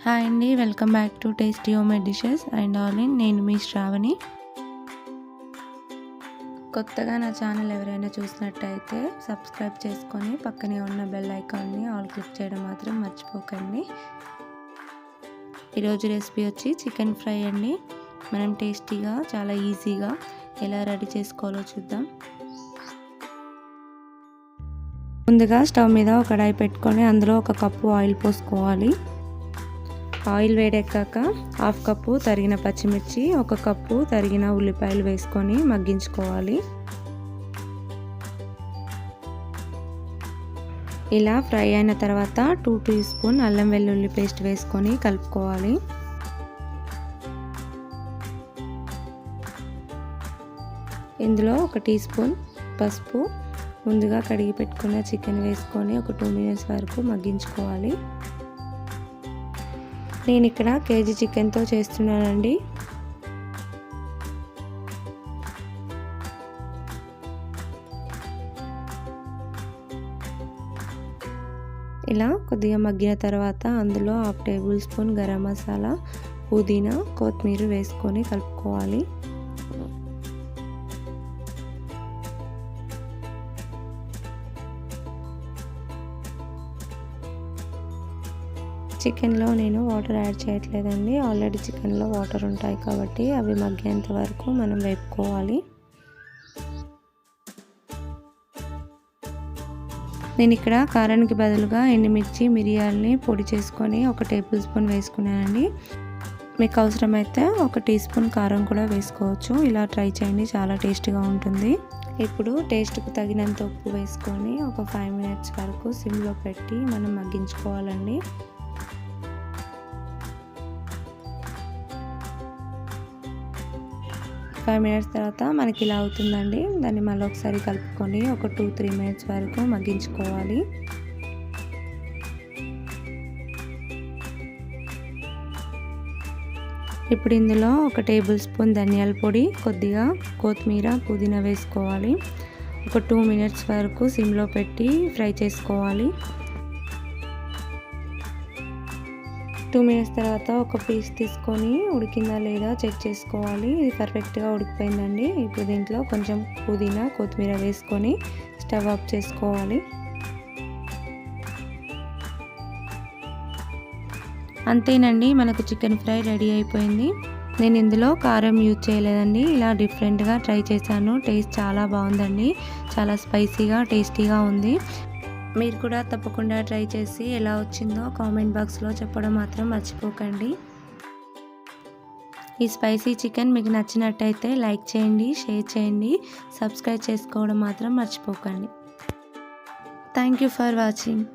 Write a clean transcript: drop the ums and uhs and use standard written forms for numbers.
Hi అండి, welcome back to tasty homemade dishes and all in. నేను మీ శ్రావణి. కొత్తగా నా ఛానల్ ఎవరైనా చూసినట్టయితే సబ్స్క్రైబ్ చేసుకొని పక్కనే ఉన్న బెల్ ఐకాన్ని ఆల్ క్లిక్ చేయడం మాత్రం మర్చిపోకండి. ఈరోజు రెసిపీ వచ్చి చికెన్ ఫ్రై అండి. మనం టేస్టీగా చాలా ఈజీగా ఎలా రెడీ చేసుకోవాలో చూద్దాం. ముందుగా స్టవ్ మీద ఒక కడాయి పెట్టుకొని అందులో 1 కప్పు ఆయిల్ పోసుకోవాలి. ఆయిల్ వేడెక్కాక 1/2 కప్పు తరిగిన పచ్చిమిర్చి, 1 కప్పు తరిగిన ఉల్లిపాయలు వేసుకొని మగ్గించుకోవాలి. ఇలా ఫ్రై అయిన తర్వాత 2 టీ స్పూన్ అల్లం వెల్లుల్లి పేస్ట్ వేసుకొని కలుపుకోవాలి. ఇందులో 1 టీ స్పూన్ పసుపు, ముందుగా కడిగి పెట్టుకున్న చికెన్ వేసుకొని ఒక 2 మినిట్స్ వరకు మగ్గించుకోవాలి. నేను ఇక్కడ కేజీ చికెన్తో చేస్తున్నానండి. ఇలా కొద్దిగా మగ్గిన తర్వాత అందులో 1/2 టేబుల్ స్పూన్ గరం మసాలా, పుదీనా, కొత్తిమీర వేసుకొని కలుపుకోవాలి. చికెన్లో నేను వాటర్ యాడ్ చేయట్లేదండి. ఆల్రెడీ చికెన్లో వాటర్ ఉంటాయి కాబట్టి అవి మగ్గేంత వరకు మనం వేపుకోవాలి. నేను ఇక్కడ కారానికి బదులుగా ఎండుమిర్చి, మిరియాలని పొడి చేసుకొని 1 టేబుల్ స్పూన్ వేసుకున్నానండి. మీకు అవసరమైతే 1 టీ స్పూన్ కారం కూడా వేసుకోవచ్చు. ఇలా ట్రై చేయండి, చాలా టేస్టీగా ఉంటుంది. ఇప్పుడు టేస్ట్కు తగినంత ఉప్పు వేసుకొని ఒక 5 మినిట్స్ వరకు సిమ్లో పెట్టి మనం మగ్గించుకోవాలండి. 5 మినిట్స్ తర్వాత మనకి ఇలా అవుతుందండి. దాన్ని మళ్ళీ ఒకసారి కలుపుకొని ఒక 2-3 మినిట్స్ వరకు మగ్గించుకోవాలి. ఇప్పుడు ఇందులో 1 టేబుల్ స్పూన్ ధనియాల పొడి, కొద్దిగా కొత్తిమీర, పుదీనా వేసుకోవాలి. ఒక 2 మినిట్స్ వరకు సిమ్లో పెట్టి ఫ్రై చేసుకోవాలి. 2 మినిట్స్ తర్వాత ఒక పీస్ తీసుకొని ఉడికిందా లేదా చెక్ చేసుకోవాలి. ఇది పర్ఫెక్ట్గా ఉడికిపోయిందండి. ఇప్పుడు దీంట్లో కొంచెం పుదీనా, కొత్తిమీర వేసుకొని స్టవ్ ఆఫ్ చేసుకోవాలి. అంతేనండి, మనకు చికెన్ ఫ్రై రెడీ అయిపోయింది. నేను ఇందులో కారం యూజ్ చేయలేదండి. ఇలా డిఫరెంట్గా ట్రై చేశాను. టేస్ట్ చాలా బాగుందండి. చాలా స్పైసీగా, టేస్టీగా ఉంది. మీరు కూడా తప్పకుండా ట్రై చేసి ఎలా వచ్చిందో కామెంట్ బాక్స్లో చెప్పడం మాత్రం మర్చిపోకండి. ఈ స్పైసీ చికెన్ మీకు నచ్చినట్టయితే లైక్ చేయండి, షేర్ చేయండి, సబ్స్క్రైబ్ చేసుకోవడం మాత్రం మర్చిపోకండి. Thank you for watching.